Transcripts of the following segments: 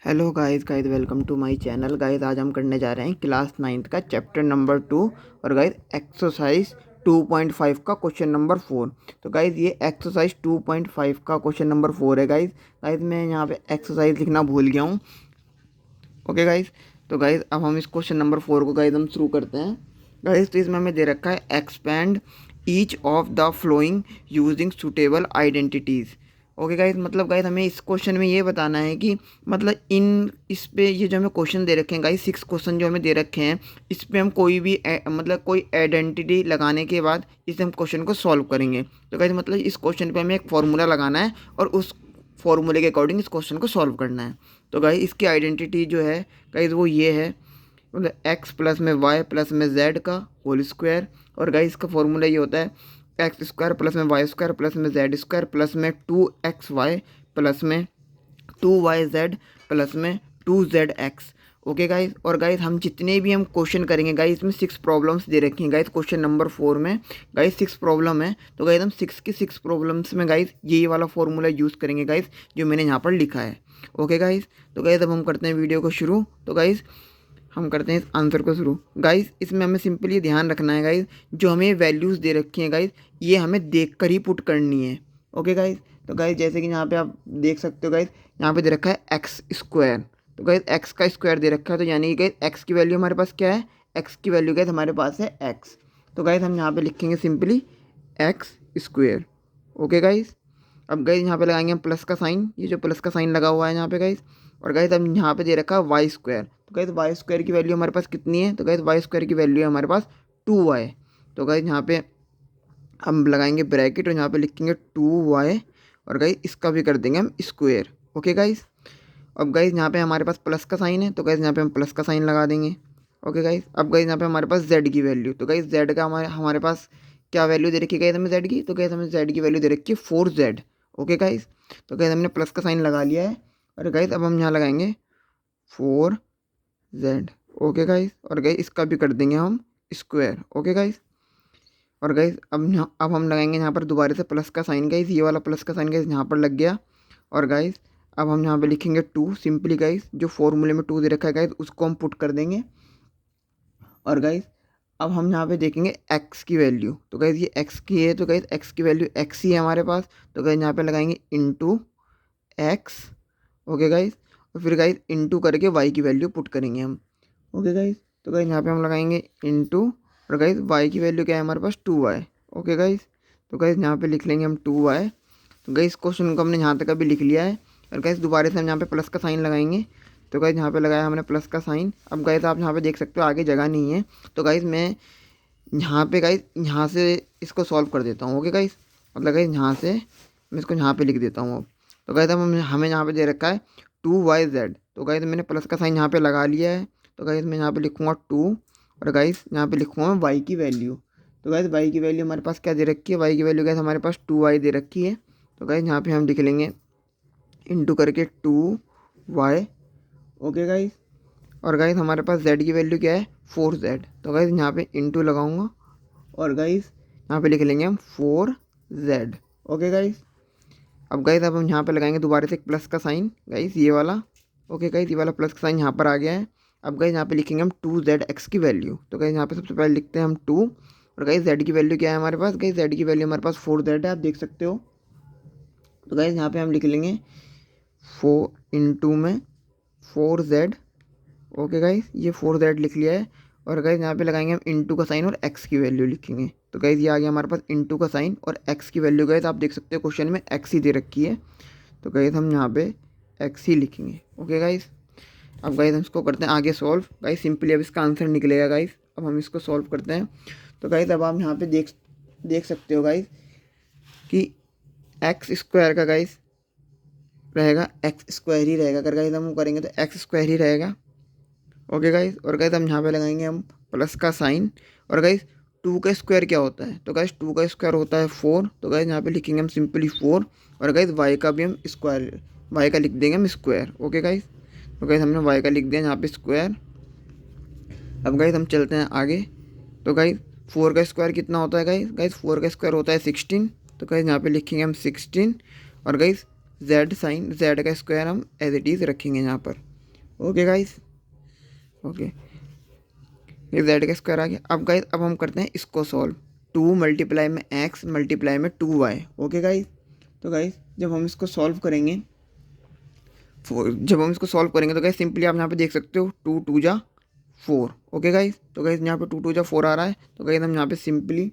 Hello guys welcome to my channel. Guys आज हम करने जा रहे हैं क्लास 9th का चैप्टर नंबर 2 और गाइस एक्सरसाइज 2.5 का क्वेश्चन नंबर 4। तो गाइस ये एक्सरसाइज 2.5 का क्वेश्चन नंबर 4 है। गाइस गाइस मैं यहाँ पे एक्सरसाइज लिखना भूल गया हूँ। ओके गाइस, तो गाइस अब हम इस क्वेश्चन नंबर 4 को गाइस हम शुरू करते हैं। गाइस तो इसमें हमें दे रखा है expand each of the flowing using suitable identities. Okay guys, मतलब गाइस हमें इस क्वेश्चन में ये बताना है कि मतलब इन इस पे ये जो हमें क्वेश्चन दे रखे हैं गाइस, 6 क्वेश्चन जो हमें दे रखे हैं, इस पे हम कोई भी मतलब कोई आइडेंटिटी लगाने के बाद इस हम क्वेश्चन को सॉल्व करेंगे। तो गाइस मतलब इस क्वेश्चन पे हमें एक फार्मूला लगाना है और उस फॉर्मूले के अकॉर्डिंग इस क्वेश्चन को सॉल्व करना है। तो गाइस इसकी आइडेंटिटी जो है गाइस वो ये है, मतलब एक्स प्लस में वाई प्लस में जेड का होल स्क्वायर। और गाइस इसका फॉर्मूला ये होता है एक्स स्क्वायर प्लस में वाई स्क्वायर प्लस में जेड स्क्वायर प्लस में 2xy प्लस में 2yz प्लस में 2zx। ओके गाइस, और गाइस हम जितने भी हम क्वेश्चन करेंगे गाइस, इसमें 6 प्रॉब्लम्स दे रखी हैं गाइस क्वेश्चन नंबर 4 में। गाइस 6 प्रॉब्लम है, तो गाइस हम 6 की 6 प्रॉब्लम्स में गाइस यही वाला फॉर्मूला यूज़ करेंगे गाइस जो मैंने यहाँ पर लिखा है। ओके गाइस, तो गाइस अब हम करते हैं वीडियो को शुरू। तो गाइस हम करते हैं इस आंसर को शुरू। गाइस इसमें हमें सिंपली ये ध्यान रखना है गाइस, जो हमें वैल्यूज़ दे रखी हैं गाइस ये हमें देख कर ही पुट करनी है। ओके गाइस, तो गाइस जैसे कि यहाँ पे आप देख सकते हो गाइस, यहाँ पे दे रखा है एक्स स्क्वायर। तो गाइस एक्स का स्क्वायर दे रखा है, तो यानी कि गाइस एक्स की वैल्यू हमारे पास क्या है, एक्स की वैल्यू गाइस हमारे पास है एक्स। तो गाइस हम यहाँ पे लिखेंगे simply x square. Okay guys, अब गाइस यहाँ पे लगाएंगे हम प्लस का साइन, ये जो प्लस का साइन लगा हुआ है यहाँ पे गाइस। और गाइस अब यहाँ पे दे रखा है वाई स्क्वायर। तो गाइस वाई स्क्वायर की वैल्यू हमारे पास कितनी है, तो गाइस वाई स्क्वायर की वैल्यू है हमारे पास 2y। तो गाइस यहाँ पे हम लगाएंगे ब्रैकेट और यहाँ पे लिखेंगे 2y और गाइस इसका भी कर देंगे हम स्क्वायर। ओके गाइस, अब गाइस यहाँ पे हमारे पास प्लस का साइन है, तो गाइस यहाँ पे हम प्लस का साइन लगा देंगे। ओके गाइस, अब गाइस यहाँ पे हमारे पास z की वैल्यू, तो गाइस z का हमारे पास क्या वैल्यू दे रखी है गाइस हमें z की, तो गाइस हमें z की वैल्यू दे रखी है 4z। ओके गाइस, तो गाइस हमने प्लस का साइन लगा लिया है और गाइस अब हम यहाँ लगाएंगे 4z। ओके गाइस, और गाइस इसका भी कर देंगे हम स्क्वायर। ओके गाइस, और गाइस अब हम लगाएंगे यहाँ पर दोबारा से प्लस का साइन। गाइस ये वाला प्लस का साइन गाइस यहाँ पर लग गया। और गाइस अब हम यहाँ पे लिखेंगे 2 सिंपली गाइस, जो फॉर्मूले में 2 दे रखा है गाइस उसको हम पुट कर देंगे। और गाइस अब हम यहाँ पे देखेंगे x की वैल्यू, तो गाइस ये x की है, तो गाइस x की वैल्यू x ही है हमारे पास। तो गाइस यहाँ पे लगाएंगे इंटू x। ओके गाइस, और फिर गाइस इंटू करके y की वैल्यू पुट करेंगे हम। ओके गाइस, तो गाइस यहाँ पे हम लगाएंगे इंटू, और गाइस y की वैल्यू क्या है हमारे पास 2y। ओके गाइस, तो गाइस यहाँ पे लिख लेंगे हम 2y। तो गाइस क्वेश्चन को हमने यहाँ तक अभी लिख लिया है। और गाइस दोबारा से हम यहाँ पे प्लस का साइन लगाएंगे। तो गाइस यहाँ पे लगाया हमने प्लस का साइन। अब गाइस आप यहाँ पे देख सकते हो आगे जगह नहीं है, तो गाइस मैं यहाँ पे गाइस यहाँ से इसको सॉल्व कर देता हूँ। ओके गाइस, मतलब गाइस यहाँ से मैं इसको यहाँ पे लिख देता हूँ अब। तो गाइस अब हमें यहाँ पे दे रखा है 2yz। तो गाइस मैंने प्लस का साइन यहाँ पे लगा लिया है। तो गाइस मैं यहाँ पे लिखूँगा 2 और गाइस यहाँ पे लिखूँगा y की वैल्यू। तो गाइस y की वैल्यू हमारे पास क्या दे रखी है, y की वैल्यू गाइस हमारे पास 2y दे रखी है। तो गाइस यहाँ पे हम लिख लेंगे इंटू करके 2y। ओके गाइस, और गाइस हमारे पास z की वैल्यू क्या है 4z। तो गाइस यहाँ पे इंटू लगाऊंगा और गाइस यहाँ पे लिख लेंगे हम 4z। ओके गाइस, अब गाइस अब हम यहाँ पे लगाएंगे दोबारा से एक प्लस का साइन गाइस ये वाला। ओके गाइस, ये वाला प्लस का साइन यहाँ पर आ गया है। अब गाइस यहाँ पे लिखेंगे हम 2zx की वैल्यू। तो गाइस यहाँ पे सबसे पहले लिखते हैं हम 2 और गाइस z की वैल्यू क्या है हमारे पास, गाइस z की वैल्यू हमारे पास 4z है, आप देख सकते हो। तो गाइस यहाँ पे हम लिख लेंगे 4 इंटू में 4z। ओके गाइस, ये 4z लिख लिया है। और गाइस यहाँ पे लगाएंगे हम इंटू का साइन और x की वैल्यू लिखेंगे। तो गाइस ये आ गया हमारे पास इंटू का साइन और x की वैल्यू गाइस आप देख सकते हो क्वेश्चन में x ही दे रखी है। तो गाइस हम यहाँ पे x ही लिखेंगे। ओके गाइस, अब गाइस हम इसको करते हैं आगे सॉल्व। गाइस सिंपली अब इसका आंसर निकलेगा गाइस। अब हम इसको सॉल्व करते हैं। तो गाइस अब आप यहाँ पे देख सकते हो गाइस कि एक्स स्क्वायर का गाइस रहेगा एक्स स्क्वायर ही रहेगा। अगर गाइस हम करेंगे तो एक्स स्क्वायर ही रहेगा। ओके गाइस, और गाइस हम यहाँ पे लगाएंगे हम प्लस का साइन। और गाइस 2 का स्क्वायर क्या होता है, तो गाइस 2 का स्क्वायर होता है 4। तो गाइस यहाँ पे लिखेंगे हम सिंपली 4 और गाइस y का भी हम स्क्वायर, y का लिख देंगे हम स्क्वायर। ओके गाइस, तो गाइस हमने y का लिख दिया यहाँ पे स्क्वायर। अब गाइस हम चलते हैं आगे। तो गाइस 4 का स्क्वायर कितना होता है गाइस, गाइस 4 का स्क्वायर होता है 16। तो गाइस यहाँ पे लिखेंगे हम 16 और गाइस z साइन z का स्क्वायर हम एज इट इज़ रखेंगे यहाँ पर। ओके गाइस, ओके, ये जेड का स्क्वायर आ गया। अब गाइस अब हम करते हैं इसको सॉल्व। 2 मल्टीप्लाई में एक्स मल्टीप्लाई में 2y। ओके गाइस, तो गाइस जब हम इसको सॉल्व करेंगे, तो गाइस सिंपली आप यहाँ पे देख सकते हो 2 2 जा 4। ओके गाइस, तो गाइस यहाँ पे 2 2 जा 4 आ रहा है। तो गाइस हम यहाँ पे सिंपली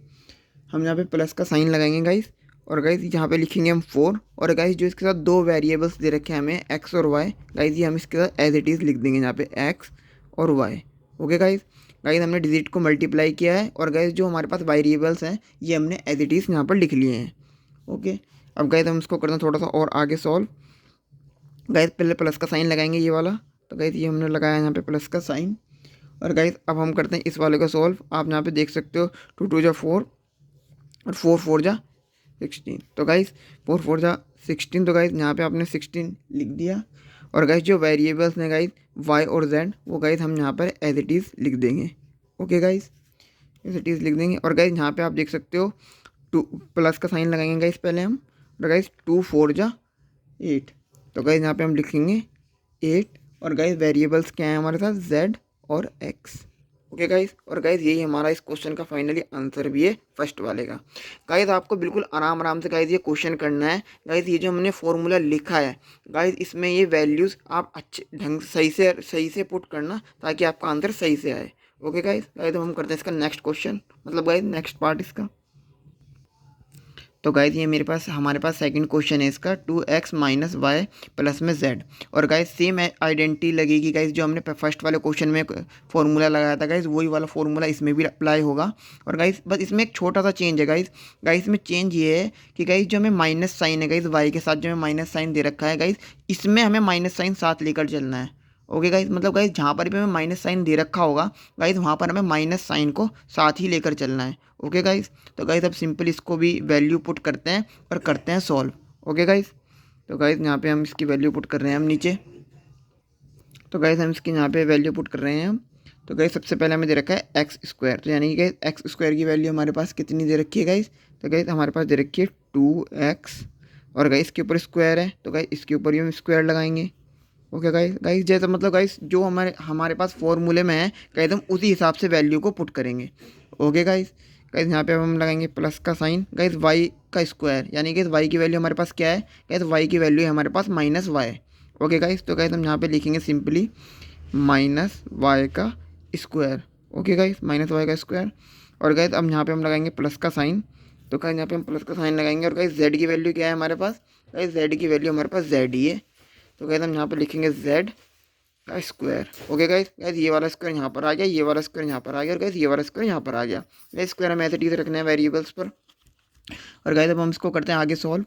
हम यहाँ पे प्लस का साइन लगाएंगे गाइस, और गाइस यहाँ पे लिखेंगे हम 4। और गाइस जो इसके साथ दो वेरिएबल्स दे रखे हैं हमें एक्स और वाई, गाइस ये हम इसके साथ एज इट इज़ लिख देंगे यहाँ पे एक्स और वाई। ओके गाइस, गाइस हमने डिजिट को मल्टीप्लाई किया है, और गाइस जो हमारे पास वेरिएबल्स हैं ये हमने एज इट इज़ यहाँ पर लिख लिए हैं। ओके, अब गाइस हम इसको करते हैं थोड़ा सा और आगे सॉल्व। गाइस पहले प्लस का साइन लगाएंगे ये वाला, तो गाइस ये हमने लगाया यहाँ पे प्लस का साइन। और गाइस अब हम करते हैं इस वाले को सॉल्व। आप यहाँ पे देख सकते हो 2 2 जा 4 और 4 4 जा 16। तो गाइस 4 4 जा 16, तो गाइस यहाँ पे आपने 16 लिख दिया। और गाइस जो वेरिएबल्स हैं गाइस वाई और जेड, वो गाइस हम यहाँ पर एज इट इज़ लिख देंगे। Okay guys, as it is लिख देंगे। और गाइस यहाँ पे आप देख सकते हो 2 प्लस का साइन लगाएंगे गाइस पहले हम। और गाइस 2 4 जा 8, तो गाइस यहाँ पे हम लिखेंगे 8। और गाइस वेरिएबल्स क्या है हमारे साथ, जेड और एक्स। ओके गाइस, और गाइस यही हमारा इस क्वेश्चन का फाइनली आंसर भी है फर्स्ट वाले का। गाइस आपको बिल्कुल आराम आराम से गाइस ये क्वेश्चन करना है। गाइस ये जो हमने फॉर्मूला लिखा है गाइस, इसमें ये वैल्यूज़ आप अच्छे ढंग सही से पुट करना ताकि आपका आंसर सही से आए। ओके गाइस, गाइस हम करते हैं इसका नेक्स्ट क्वेश्चन, मतलब गाइस नेक्स्ट पार्ट इसका। तो गाइस ये हमारे पास सेकंड क्वेश्चन है इसका, 2x माइनस वाई प्लस में z। और गाइस सेम आइडेंटिटी लगेगी गाइस, जो हमने फर्स्ट वाले क्वेश्चन में फॉर्मूला लगाया था गाइस, वही वाला फॉर्मूला इसमें भी अप्लाई होगा। और गाइस बस इसमें एक छोटा सा चेंज है गाइस। गाइस इसमें चेंज ये है कि गाइस जो हमें माइनस साइन है गाइस वाई के साथ, जो हमें माइनस साइन दे रखा है गाइस, इसमें हमें माइनस साइन साथ लेकर चलना है। ओके गाइस, मतलब गाइस जहाँ पर भी हमें माइनस साइन दे रखा होगा गाइस, वहाँ पर हमें माइनस साइन को साथ ही लेकर चलना है। ओके गाइस, तो गाइस अब सिंपल इसको भी वैल्यू पुट करते हैं और करते हैं सॉल्व। ओके गाइस, तो गाइस यहाँ पे हम इसकी वैल्यू पुट कर रहे हैं हम नीचे। तो गाइस हम इसकी यहाँ पे वैल्यू पुट कर रहे हैं हम। तो गाइस सबसे पहले हमें दे रखा है एक्स स्क्वायर, तो यानी कि गाइस एक्स स्क्वायर की वैल्यू हमारे पास कितनी दे रखी है गाइस, तो गाइस हमारे पास दे रखी है 2x। और गाइस इसके ऊपर स्क्वायर है, तो गाइस इसके ऊपर भी हम स्क्वायर लगाएंगे। ओके गाइस, गाइस जैसा मतलब गाइस जो हमारे पास फॉर्मूले में है गाइस, हम उसी हिसाब से वैल्यू को पुट करेंगे। ओके गाइस, गाइस यहाँ पे अब हम लगाएंगे प्लस का साइन, गाइस वाई का स्क्वायर, यानी कि वाई की वैल्यू हमारे पास क्या है गाइस, वाई की वैल्यू है हमारे पास माइनस वाई। ओके गाइस, तो गाइस हम यहाँ पे लिखेंगे सिंपली माइनस वाई का square. Okay guys, minus y का स्क्वायर। और गाइस अब यहाँ पे हम लगाएंगे प्लस का साइन, तो गाइस यहाँ पे हम प्लस का साइन लगाएंगे। और गाइस जेड की वैल्यू क्या है हमारे पास, गाइस जेड की वैल्यू हमारे पास जेड ही है, तो गाइस हम यहाँ पे लिखेंगे जेड का स्क्वायर। ओके गाइस, गाइस ये वाला स्क्वायर यहाँ पर आ गया, ये वाला स्क्वायर यहाँ पर आ गया, और गाइस ये वाला स्क्वायर यहाँ पर आ गया। गाइस स्क्वायर हमें ऐसे रखना है वेरिएबल्स पर। और गाइस अब हम इसको करते हैं आगे सॉल्व।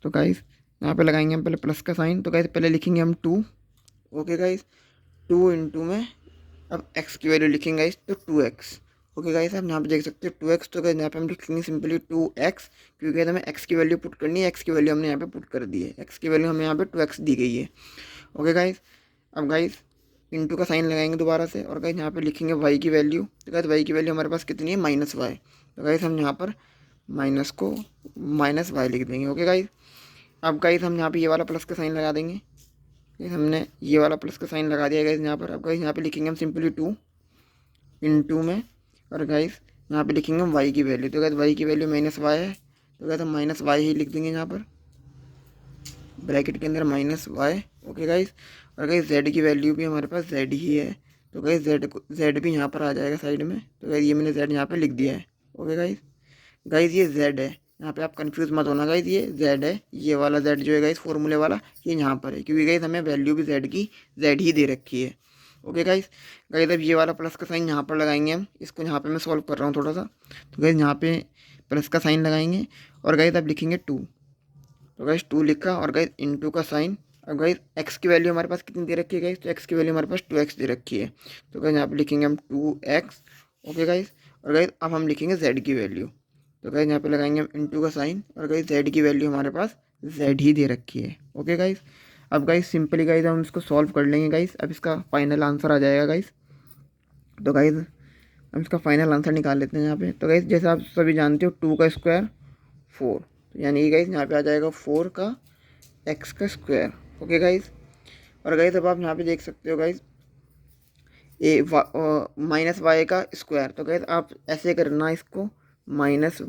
तो गाइस यहाँ पे लगाएंगे हम पहले प्लस का साइन, तो गाइस पहले लिखेंगे हम 2। ओके गाइस, 2 इंटू में अब एक्स की वैल्यू लिखेंगे गाइस, तो 2x। ओके गाइस, आप यहाँ पे देख सकते हो 2x, तो गाइस यहाँ पे हम लिखेंगे सिंपली 2x, क्योंकि हमें x की वैल्यू पुट करनी है। x की वैल्यू हमने यहाँ पे पुट कर दी है, x की वैल्यू हमें यहाँ पे 2x दी गई है। ओके गाइस, अब गाइस इंटू का साइन लगाएंगे दोबारा से, और गाइस यहाँ पे लिखेंगे y की वैल्यू, तो गाइस y की वैल्यू हमारे पास कितनी है, माइनस वाई। तो गाइस हम यहाँ पर माइनस वाई लिख देंगे। ओके गाइस, अब गाइस हम यहाँ पे ये वाला प्लस का साइन लगा देंगे। हमने ये वाला प्लस का साइन लगा दिया गाइस यहाँ पर। अब गाइस यहाँ पे लिखेंगे हम सिंपली 2 इंटू में, और गाइस यहाँ पे लिखेंगे हम y की वैल्यू, तो गाइस y की वैल्यू माइनस वाई है, तो गाइस हम माइनस वाई ही लिख देंगे यहाँ पर ब्रैकेट के अंदर माइनस वाई। ओके गाइस, और गाइस z की वैल्यू भी हमारे पास z ही है, तो गाइस z भी यहाँ पर आ जाएगा साइड में, तो गाइस ये मैंने z यहाँ पे लिख दिया है। ओके गाइस, गाइस ये z है, यहाँ पे आप कंफ्यूज मत होना गाइस, ये z है, ये वाला z जो है गाइस फॉर्मूले वाला, ये यहाँ पर है, क्योंकि गाइस हमें वैल्यू भी z की z ही दे रखी है। ओके गाइस, गाइस अब ये वाला प्लस का साइन यहाँ पर लगाएंगे हम, इसको यहाँ पे मैं सॉल्व कर रहा हूँ थोड़ा सा। तो गाइस यहाँ पे प्लस का साइन लगाएंगे, और गाइस अब लिखेंगे 2, तो गाइस 2 लिखा, और गाइस इंटू का साइन। अब गाइस x की वैल्यू हमारे पास कितनी दे रखी है गाइस, तो x की वैल्यू हमारे पास 2x दे रखी है, तो गाइस यहाँ पे लिखेंगे हम 2x। ओके गाइस, और गाइस अब हम लिखेंगे z की वैल्यू, तो गाइस यहाँ पे लगाएंगे हम इंटू का साइन, और गाइस z की वैल्यू हमारे पास z ही दे रखी है। ओके गाइस, अब गाइस सिंपली गाइस हम इसको सॉल्व कर लेंगे गाइस, अब इसका फाइनल आंसर आ जाएगा गाइस। तो गाइस हम इसका फाइनल आंसर निकाल लेते हैं यहाँ पे। तो गाइस जैसे आप सभी जानते हो 2 का स्क्वायर 4, तो यानी कि गाइस यहाँ पे आ जाएगा 4 का x का स्क्वायर। ओके गाइस, और गाइस अब आप यहाँ पे देख सकते हो गाइस माइनस वाई का स्क्वायर। तो गाइस आप ऐसे करना इसको, माइनस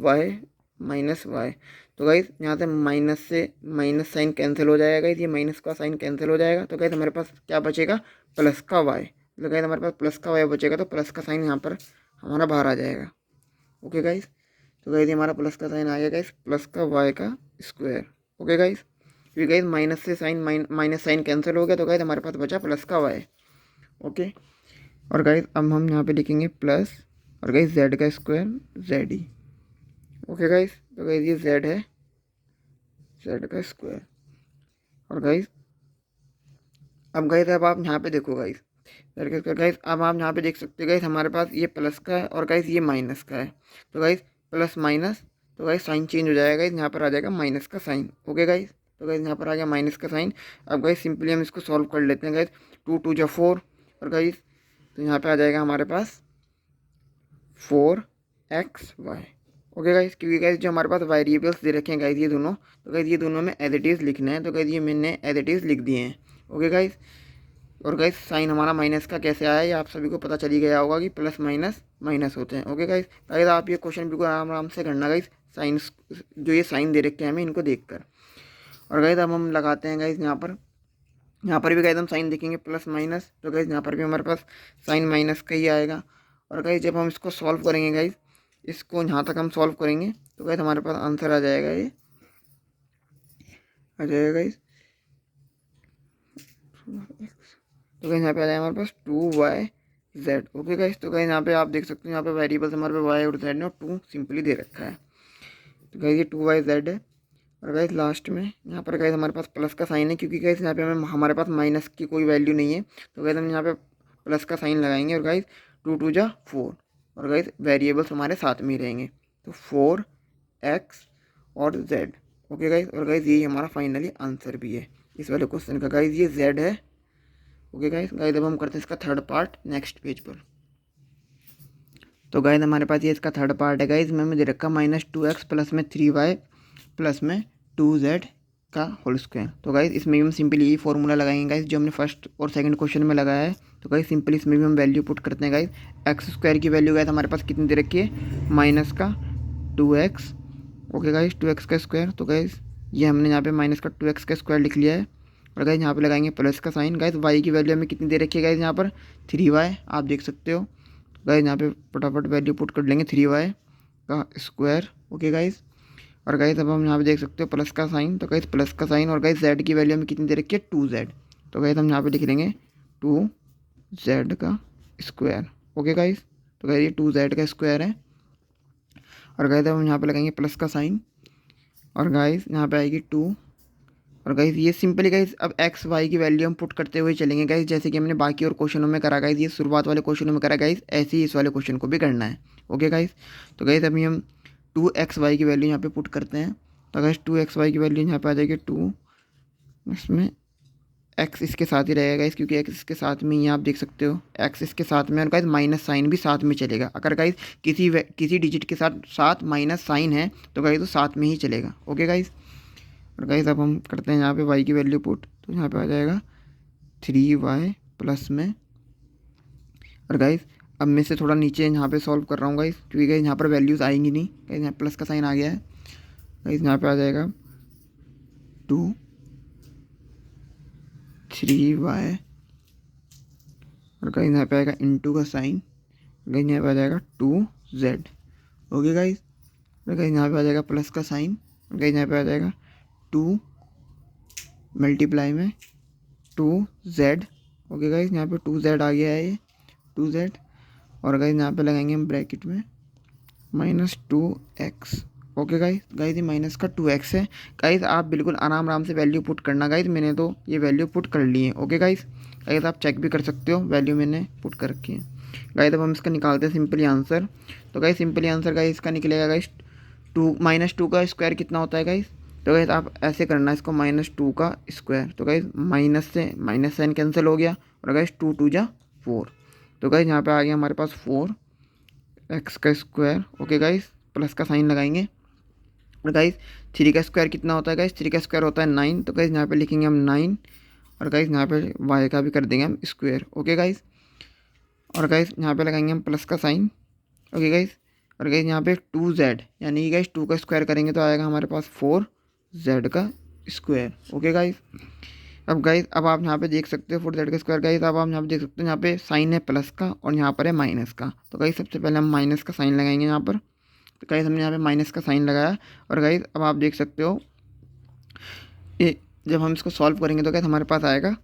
वाई। तो गाइस यहाँ से माइनस साइन कैंसिल हो जाएगा गाइस, ये माइनस का साइन कैंसिल हो जाएगा। तो गाइस हमारे पास क्या बचेगा, प्लस का वाई। तो गाइस हमारे पास प्लस का वाई बचेगा, तो प्लस का साइन यहाँ पर हमारा बाहर आ जाएगा। ओके गाइस, तो गाइस ये हमारा प्लस का साइन आ गया गाइस, प्लस का वाई का स्क्वायर। ओके गाइस, क्योंकि गाइस माइनस से साइन माइनस साइन कैंसिल हो गया, तो गाइस हमारे पास बचा प्लस का वाई। ओके, और गाइस अब हम यहाँ पे लिखेंगे प्लस, और गाइस जेड का स्क्वायर जेड ही। ओके गाइस, तो गाइस ये जेड है, जेड का स्क्वायर। और गाइस अब आप यहाँ पे देखो गाइस, जेड का स्क्वायर। गाइस अब आप यहाँ पे देख सकते हो गाइस हमारे पास ये प्लस का है और गाइस ये माइनस का है। तो गाइस प्लस माइनस, तो गाइस साइन चेंज हो जाएगा गाइस, यहाँ पर आ जाएगा माइनस का साइन। ओके गाइस, तो गाइस यहाँ पर आ गया माइनस का साइन। अब गाइस सिंपली हम इसको सॉल्व कर लेते हैं गाइस, 2 2 जा 4, और गाइस तो यहाँ पे आ जाएगा हमारे पास 4xy। ओके गाइस, क्योंकि गाइस जो हमारे पास वेरिएबल्स दे रखे हैं गाइस ये दोनों, तो गाइस ये दोनों में एज इट इज़ लिखना है। तो गाइस ये मैंने एज इट इज़ लिख दिए हैं। ओके गाइस, और गाइस साइन हमारा माइनस का कैसे आया, ये आप सभी को पता चली गया होगा कि प्लस माइनस माइनस होते हैं। ओके गाइस, गाइस आप ये क्वेश्चन बिल्कुल आराम आराम से करना गाइस, साइन जो ये साइन दे रखे हैं हमें, इनको देख कर। और गाइस अब हम लगाते हैं गाइस यहाँ पर भी गाइस हम साइन देखेंगे प्लस माइनस, तो गाइस यहाँ पर भी हमारे पास साइन माइनस का ही आएगा। और गाइस जब हम इसको सॉल्व करेंगे गाइस, इसको यहाँ तक हम सॉल्व करेंगे, तो गाइस हमारे पास आंसर आ जाएगा, ये आ जाएगा गाइस। तो गाइस यहाँ पे आ जाएगा हमारे पास 2yz। ओके गाइस, तो गाइस यहाँ पे आप देख सकते हो, यहाँ पे वेरिएबल्स हमारे पे y और z ने और 2 सिंपली दे रखा है। तो गाइस ये 2yz है। और गाइस लास्ट में यहाँ पर गाइस हमारे पास प्लस का साइन है, क्योंकि गाइस यहाँ पे हमारे पास माइनस की कोई वैल्यू नहीं है। तो गाइस हम यहाँ पे प्लस का साइन लगाएंगे, और गाइस 2 2 जा 4, और गाइस वेरिएबल्स हमारे साथ में ही रहेंगे, तो 4x और z। ओके गाइस, और गाइस यही हमारा फाइनली आंसर भी है इस वाले क्वेश्चन का। गाइस ये z है। ओके गाइस, अब हम करते हैं इसका थर्ड पार्ट नेक्स्ट पेज पर। तो गाइस हमारे पास ये इसका थर्ड पार्ट है गाइस, में दे रखा -2x प्लस में 3y प्लस में 2z का होल स्क्वायर। तो गाइस इसमें भी हम सिंपली यही फॉर्मूला लगाएंगे गाइस, जो हमने फर्स्ट और सेकंड क्वेश्चन में लगाया है। तो गाइस सिंपली इसमें भी हम वैल्यू पुट करते हैं गाइस। एक्स स्क्वायर की वैल्यू गाइस हमारे पास कितनी दे रखी है, माइनस का 2x। ओके गाइस, 2x का स्क्वायर। तो गाइस ये हमने यहाँ पे माइनस का 2x का स्क्वायर लिख लिया है। और गाइस यहाँ पे लगाएंगे प्लस का साइन। गाइस y की वैल्यू हमें कितनी दे रखी है गाइस, यहाँ पर 3y आप देख सकते हो। गाइस यहाँ पे फटाफट वैल्यू पुट कर लेंगे, 3y का स्क्वायर। ओके गाइस, और गाइस अब हम यहाँ पे देख सकते हो प्लस का साइन। तो गाइस प्लस का साइन, और गाइस z की वैल्यू हमें कितनी दे रखी है, 2z। तो गाइस हम यहाँ पे लिख लेंगे 2z का स्क्वायर। ओके गाइस, तो गाइस ये 2z का स्क्वायर है। और गाइस अब हम यहाँ पे लगाएंगे प्लस का साइन, और गाइस यहाँ पे आएगी 2। और गाइस ये सिंपली गाइस अब एक्स वाई की वैल्यू हम पुट करते हुए चलेंगे गाइस, जैसे कि हमने बाकी और क्वेश्चनों में करा गाइस, ये शुरुआत वाले क्वेश्चनों में करा गाइस, ऐसे ही इस वाले क्वेश्चन को भी करना है। ओके गाइस, तो गाइस अभी हम 2xy की वैल्यू यहाँ पे पुट करते हैं। तो गाइस 2xy की वैल्यू यहाँ पे आ जाएगी 2, इसमें x इसके साथ ही रहेगा गाइस, क्योंकि x इसके साथ में ही आप देख सकते हो, x इसके साथ में, और गाइस माइनस साइन भी साथ में चलेगा। अगर गाइस किसी डिजिट के साथ माइनस साइन है, तो गाइस तो साथ में ही चलेगा। ओके गाइस, और गाइस अब हम करते हैं यहाँ पे y की वैल्यू पुट। तो यहाँ पे आ जाएगा 3y प्लस में, और गाइस अब मैं से थोड़ा नीचे यहाँ पे सॉल्व कर रहा हूँ गाइस, क्योंकि गाइस यहाँ पर वैल्यूज़ आएंगी नहीं। गाइस यहाँ प्लस का साइन आ गया है। गाइस यहाँ पे आ जाएगा 2 3y, और गाइस यहाँ पे आएगा इनटू का साइन। गाइस यहाँ पे आ जाएगा 2z। ओके गाइस, और गाइस यहाँ पे आ जाएगा प्लस का साइन। गाइस यहाँ पे आ जाएगा 2 मल्टीप्लाई में 2z। ओके गाइस, यहाँ पे 2z आ गया है, ये 2z। और गाइस यहाँ पे लगाएंगे हम ब्रैकेट में -2x। ओके गाइस, ये माइनस का 2x है। गाइस आप बिल्कुल आराम आराम से वैल्यू पुट करना गाइस, मैंने तो ये वैल्यू पुट कर ली है। ओके गाइस, आप चेक भी कर सकते हो, वैल्यू मैंने पुट कर रखी है। गाइस अब हम इसका निकालते हैं सिंपली आंसर। तो गाइस सिंपली आंसर गाइस इसका निकलेगा गाइस 2 -2 का स्क्वायर कितना होता है गाइस। तो गाइस आप ऐसे करना है इसको, -2 का स्क्वायर। तो गाइस माइनस से माइनस साइन कैंसिल हो गया, और गाइस 2 2 जा 4। तो गाइस यहाँ पे आ गया हमारे पास 4x का स्क्वायर। ओके गाइस, प्लस का साइन लगाएंगे। और गाइस 3 का स्क्वायर कितना होता है गाइस, 3 का स्क्वायर होता है 9। तो गाइस यहाँ पे लिखेंगे हम 9, और गाइस यहाँ पे वाई का भी कर देंगे हम स्क्वायर। ओके गाइस, और गाइस यहाँ पे लगाएंगे हम प्लस का साइन। ओके गाइस, और गाइस यहाँ पे 2z, यानी कि गाइस 2 का स्क्वायर करेंगे तो आएगा हमारे पास 4z का स्क्वायर। ओके गाइस, अब गाइस अब आप यहाँ पे देख सकते हो 4z का स्क्वायर। गाइस अब आप यहाँ पे देख सकते हो यहाँ पे साइन है प्लस का और यहाँ पर है माइनस का। तो गाइस सबसे पहले हम माइनस का साइन लगाएंगे यहाँ पर। तो गाइस हमने यहाँ पे माइनस का साइन लगाया, और गाइस अब आप देख सकते हो ये जब हम इसको सॉल्व करेंगे तो गाइस हमारे पास आएगा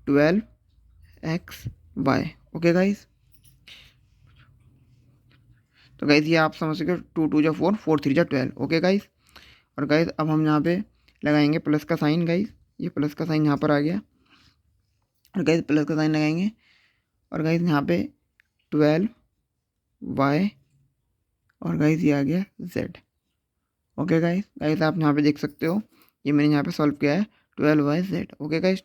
12xy। ओके गाइस, तो गाइस ये आप समझ सकते हो 2 2 जा 4, 4 3 जा 12। ओके गाइस, और गाइस अब हम यहाँ पे लगाएंगे प्लस का साइन। गाइस ये प्लस का साइन यहाँ पर आ गया, और गाइस प्लस का साइन लगाएंगे, और गाइस यहाँ पे 12y, और गाइस ये आ गया z। ओके गाइस, गाइस आप यहाँ पे देख सकते हो ये मैंने यहाँ पे सॉल्व किया है 12yz। ओके गाइस,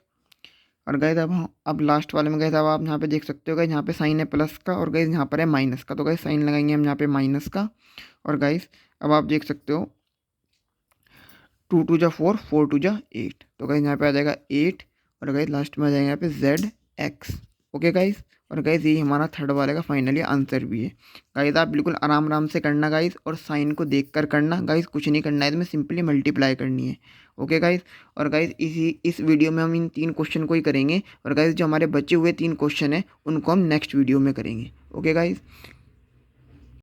और गाइस अब लास्ट वाले में गाइस अब आप यहाँ पे देख सकते हो गाइस यहाँ पे साइन है प्लस का और गाइस यहाँ पर है माइनस का। तो गाइस साइन लगाएंगे हम यहाँ पे माइनस का, और गाइस अब आप देख सकते हो 2 2 जा 4, 4 2 जा 8। तो गाइस यहाँ पे आ जाएगा 8, और गाइस लास्ट में आ जाएगा यहाँ पे zx। ओके गाइस, और गाइस यही हमारा थर्ड वाले का फाइनली आंसर भी है। गाइस आप बिल्कुल आराम आराम से करना गाइस, और साइन को देख कर करना गाइस, कुछ नहीं करना है इसमें, सिंपली मल्टीप्लाई करनी है। ओके गाइस, और गाइस इस वीडियो में हम इन 3 क्वेश्चन को ही करेंगे, और गाइस जो हमारे बचे हुए 3 क्वेश्चन हैं उनको हम नेक्स्ट वीडियो में करेंगे। Okay guys,